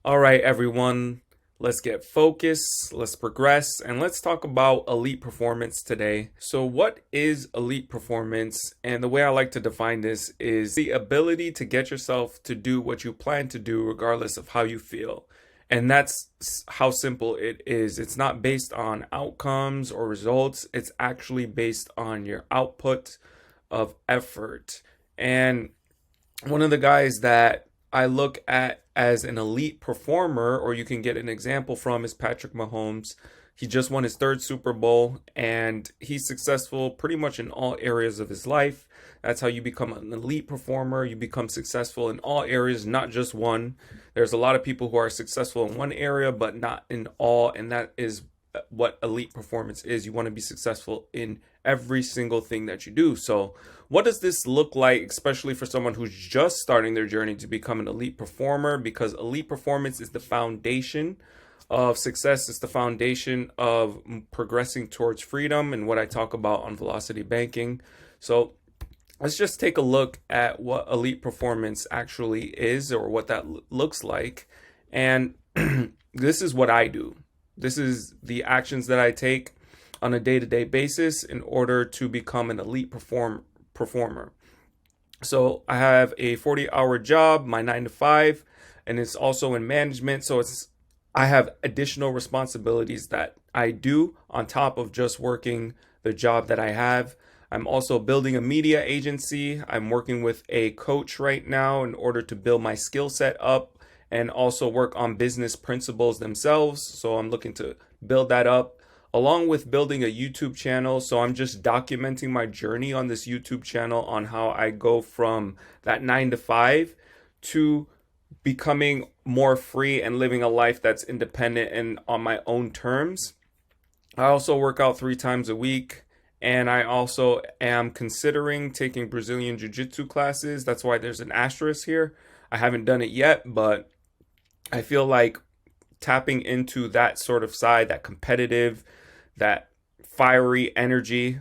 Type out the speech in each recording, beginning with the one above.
All right, everyone, let's get focused, let's progress, and let's talk about elite performance today. So, what is elite performance? And the way I like to define this is the ability to get yourself to do what you plan to do, regardless of how you feel. And that's how simple it is. It's not based on outcomes or results, it's actually based on your output of effort. And one of the guys that I look at as an elite performer, or you can get an example from, is Patrick Mahomes. He just won his third Super Bowl and he's successful pretty much in all areas of his life. That's how you become an elite performer. You become successful in all areas, not just one. There's a lot of people who are successful in one area, but not in all. And that is what elite performance is. You want to be successful in every single thing that you do. So, what does this look like, especially for someone who's just starting their journey to become an elite performer? Because elite performance is the foundation of success, it's the foundation of progressing towards freedom, and what I talk about on Velocity Banking. So, let's just take a look at what elite performance actually is, or what that looks like. And this is what I do. This is the actions that I take on a day-to-day basis in order to become an elite performer. So I have a 40-hour job, my 9 to 5, and it's also in management. So I have additional responsibilities that I do on top of just working the job that I have. I'm also building a media agency. I'm working with a coach right now in order to build my skill set up and also work on business principles themselves. So I'm looking to build that up along with building a YouTube channel. So I'm just documenting my journey on this YouTube channel on how I go from that 9 to 5 to becoming more free and living a life that's independent and on my own terms. I also work out 3 times a week. And I also am considering taking Brazilian Jiu-Jitsu classes. That's why there's an asterisk here. I haven't done it yet, but I feel like tapping into that sort of side, that competitive, that fiery energy,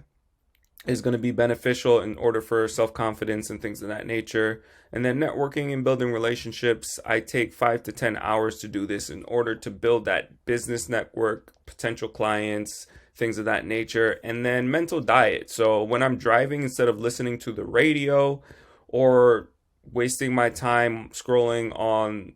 is going to be beneficial in order for self-confidence and things of that nature. And then networking and building relationships, I take 5 to 10 hours to do this in order to build that business network, potential clients, things of that nature. And then mental diet. So when I'm driving, instead of listening to the radio or wasting my time scrolling on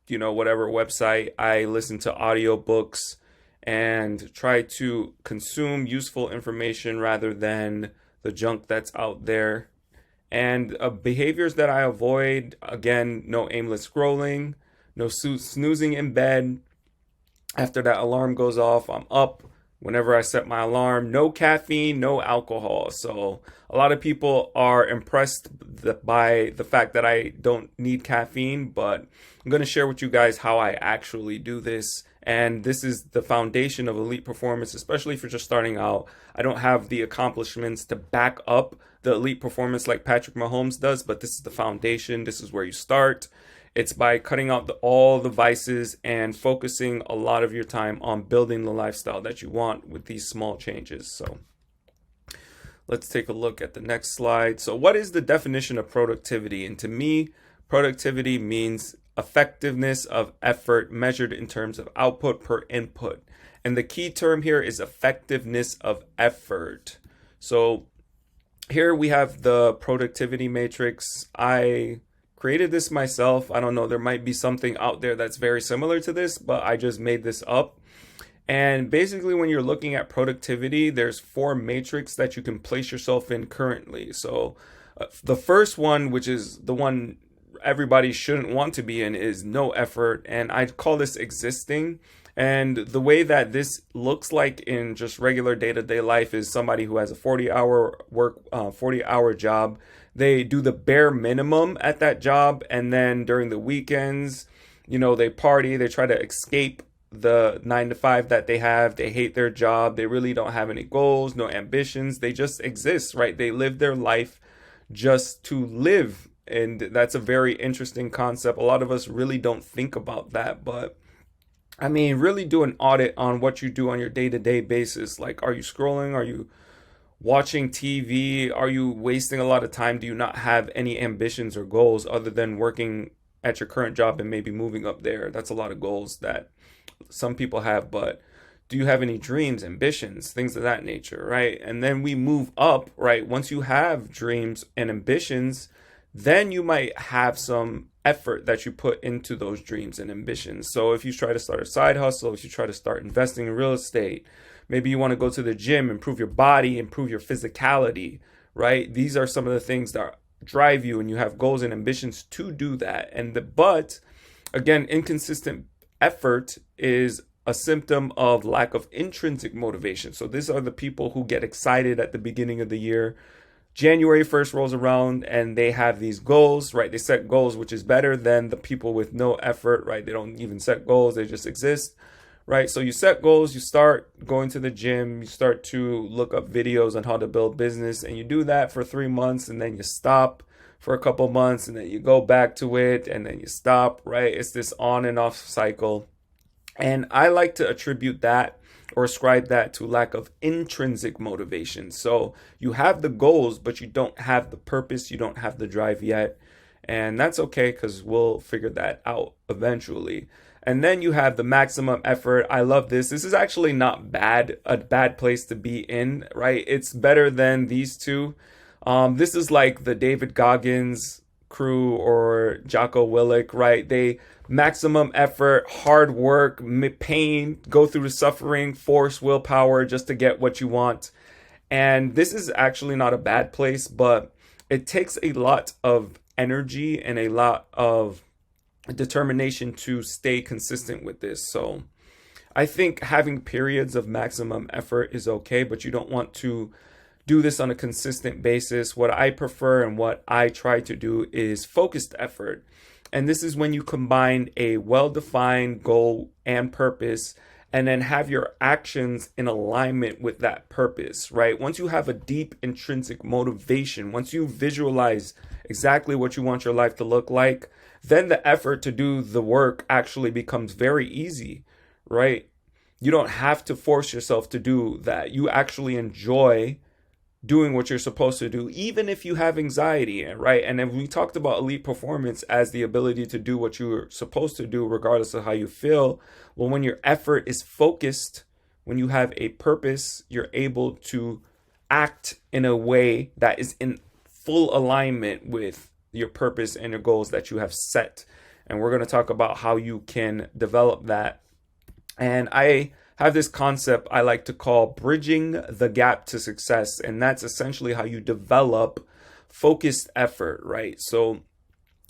whatever website, I listen to audiobooks and try to consume useful information rather than the junk that's out there. And behaviors that I avoid, again, no aimless scrolling, no snoozing in bed. After that alarm goes off, I'm up. Whenever I set my alarm, no caffeine, no alcohol. So a lot of people are impressed by the fact that I don't need caffeine, but I'm going to share with you guys how I actually do this. And this is the foundation of elite performance, especially if you're just starting out. I don't have the accomplishments to back up the elite performance like Patrick Mahomes does, but this is the foundation. This is where you start. It's by cutting out all the vices and focusing a lot of your time on building the lifestyle that you want with these small changes. So let's take a look at the next slide. So what is the definition of productivity? And to me, productivity means effectiveness of effort measured in terms of output per input. And the key term here is effectiveness of effort. So here we have the productivity matrix. I created this myself. I don't know, there might be something out there that's very similar to this, but I just made this up. And basically, when you're looking at productivity, there's 4 matrix that you can place yourself in currently. So the first one, which is the one everybody shouldn't want to be in, is no effort. And I call this existing. And the way that this looks like in just regular day-to-day life is somebody who has a 40-hour job. They do the bare minimum at that job, and then during the weekends, they party, they try to escape the 9 to 5 that they have. They hate their job. They really don't have any goals, no ambitions. They just exist, right? They live their life just to live. And that's a very interesting concept. A lot of us really don't think about that, but I mean, really do an audit on what you do on your day-to-day basis. Like, are you scrolling? Are you watching TV? Are you wasting a lot of time? Do you not have any ambitions or goals other than working at your current job and maybe moving up there. That's a lot of goals that some people have, but do you have any dreams, ambitions, things of that nature, right? And then we move up, right? Once you have dreams and ambitions, then you might have some effort that you put into those dreams and ambitions. So if you try to start a side hustle, if you try to start investing in real estate, maybe you want to go to the gym, improve your body, improve your physicality, right? These are some of the things that drive you, and you have goals and ambitions to do that. But again, inconsistent effort is a symptom of lack of intrinsic motivation. So these are the people who get excited at the beginning of the year. January 1st rolls around and they have these goals, right? They set goals, which is better than the people with no effort, right? They don't even set goals, they just exist, right? So you set goals, you start going to the gym, you start to look up videos on how to build business, and you do that for 3 months, and then you stop for a couple months, and then you go back to it, and then you stop, right? It's this on and off cycle. And I like to attribute that or ascribe that to lack of intrinsic motivation. So you have the goals, but you don't have the purpose, you don't have the drive yet. And that's okay, because we'll figure that out eventually. And then you have the maximum effort. I love this. This is actually not a bad place to be in, right? It's better than these two. This is like the David Goggins crew or Jocko Willink, right? They maximum effort, hard work, pain, go through the suffering, force, willpower just to get what you want. And this is actually not a bad place, but it takes a lot of energy and a lot of determination to stay consistent with this. So I think having periods of maximum effort is okay, but you don't want to do this on a consistent basis. What I prefer and what I try to do is focused effort. And this is when you combine a well-defined goal and purpose, and then have your actions in alignment with that purpose, right? Once you have a deep intrinsic motivation, once you visualize exactly what you want your life to look like, then the effort to do the work actually becomes very easy, right? You don't have to force yourself to do that. You actually enjoy doing what you're supposed to do, even if you have anxiety, right? And then we talked about elite performance as the ability to do what you're supposed to do, regardless of how you feel. Well, when your effort is focused, when you have a purpose, you're able to act in a way that is in full alignment with your purpose and your goals that you have set. And we're going to talk about how you can develop that. And I have this concept I like to call bridging the gap to success. And that's essentially how you develop focused effort, right? So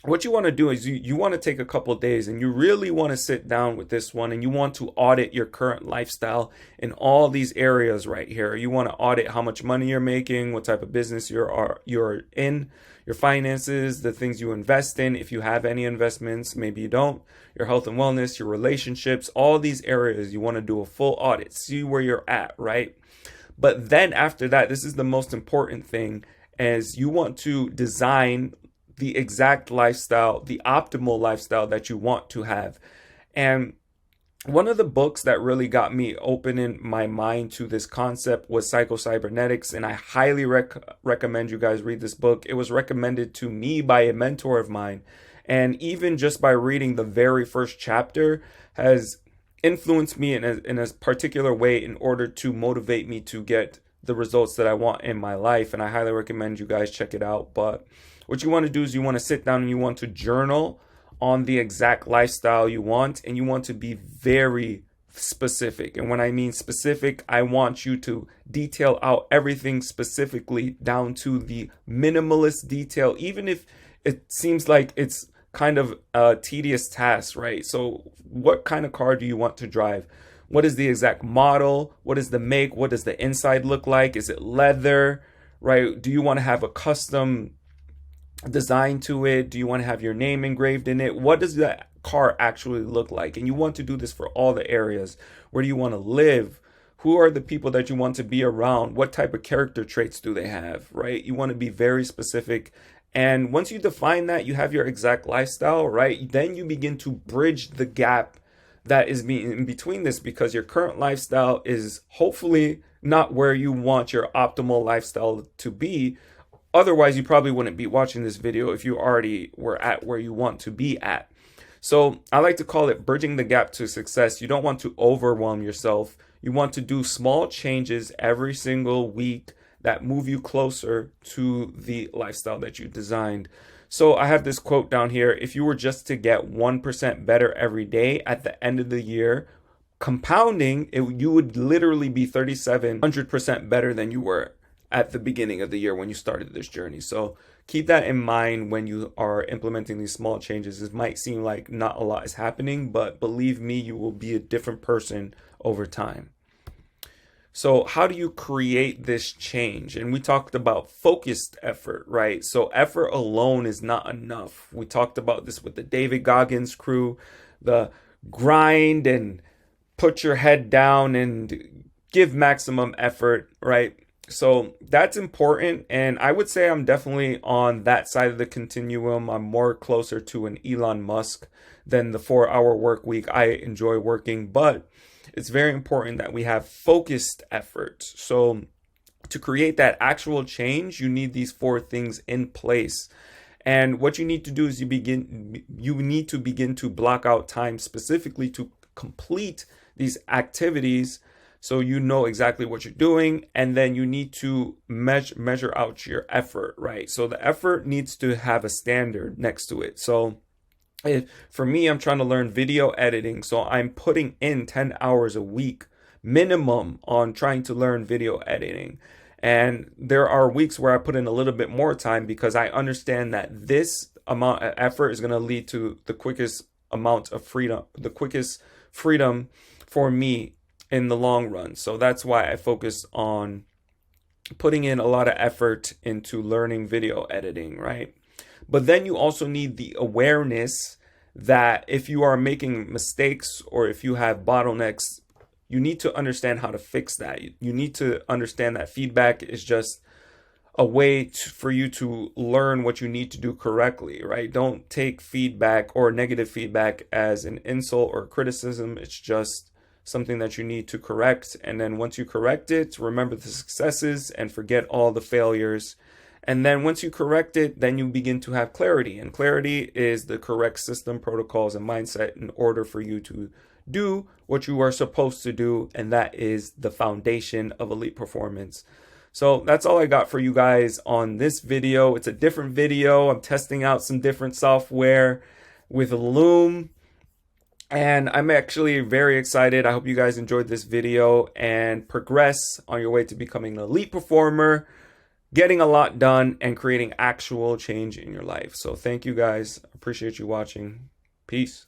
what you want to do is you want to take a couple of days and you really want to sit down with this one, and you want to audit your current lifestyle in all these areas right here. You want to audit how much money you're making, what type of business you're in, your finances, the things you invest in, if you have any investments, maybe you don't, your health and wellness, your relationships, all these areas. You want to do a full audit, see where you're at, right? But then after that, this is the most important thing, as you want to design the exact lifestyle, the optimal lifestyle that you want to have. And one of the books that really got me opening my mind to this concept was Psycho-Cybernetics, and I highly recommend you guys read this book. It was recommended to me by a mentor of mine, and even just by reading the very first chapter has influenced me in a particular way in order to motivate me to get the results that I want in my life. And I highly recommend you guys check it out. But what you want to do is you want to sit down and you want to journal on the exact lifestyle you want, and you want to be very specific. And when I mean specific, I want you to detail out everything specifically down to the minimalist detail, even if it seems like it's kind of a tedious task, right? So what kind of car do you want to drive? What is the exact model? What is the make? What does the inside look like? Is it leather, right? Do you want to have a custom design to it? Do you want to have your name engraved in it? What does that car actually look like? And you want to do this for all the areas. Where do you want to live? Who are the people that you want to be around? What type of character traits do they have, right? You want to be very specific. And once you define that, you have your exact lifestyle, right? Then you begin to bridge the gap that is in between this, because your current lifestyle is hopefully not where you want your optimal lifestyle to be. Otherwise, you probably wouldn't be watching this video if you already were at where you want to be at. So I like to call it bridging the gap to success. You don't want to overwhelm yourself. You want to do small changes every single week that move you closer to the lifestyle that you designed. So I have this quote down here. If you were just to get 1% better every day at the end of the year, compounding, you would literally be 3,700% better than you were at the beginning of the year when you started this journey. So keep that in mind when you are implementing these small changes. It might seem like not a lot is happening, but believe me, you will be a different person over time. So how do you create this change? And we talked about focused effort, right? So effort alone is not enough. We talked about this with the David Goggins crew, the grind and put your head down and give maximum effort, right? So that's important. And I would say I'm definitely on that side of the continuum. I'm more closer to an Elon Musk than the 4-hour work week. I enjoy working, but it's very important that we have focused effort. So to create that actual change, you need these 4 things in place. And what you need to do is you need to begin to block out time specifically to complete these activities, so you know exactly what you're doing, and then you need to measure out your effort, right? So the effort needs to have a standard next to it. So for me, I'm trying to learn video editing, so I'm putting in 10 hours a week minimum on trying to learn video editing. And there are weeks where I put in a little bit more time because I understand that this amount of effort is going to lead to the quickest amount of freedom, the quickest freedom for me in the long run. So that's why I focus on putting in a lot of effort into learning video editing, right? But then you also need the awareness that if you are making mistakes or if you have bottlenecks, you need to understand how to fix that. You need to understand that feedback is just a way for you to learn what you need to do correctly, right? Don't take feedback or negative feedback as an insult or criticism. It's just something that you need to correct. And then once you correct it, remember the successes and forget all the failures. And then once you correct it, then you begin to have clarity. And clarity is the correct system, protocols, and mindset in order for you to do what you are supposed to do. And that is the foundation of elite performance. So that's all I got for you guys on this video. It's a different video. I'm testing out some different software with Loom. And I'm actually very excited. I hope you guys enjoyed this video and progress on your way to becoming an elite performer, getting a lot done, and creating actual change in your life. So thank you guys. Appreciate you watching. Peace.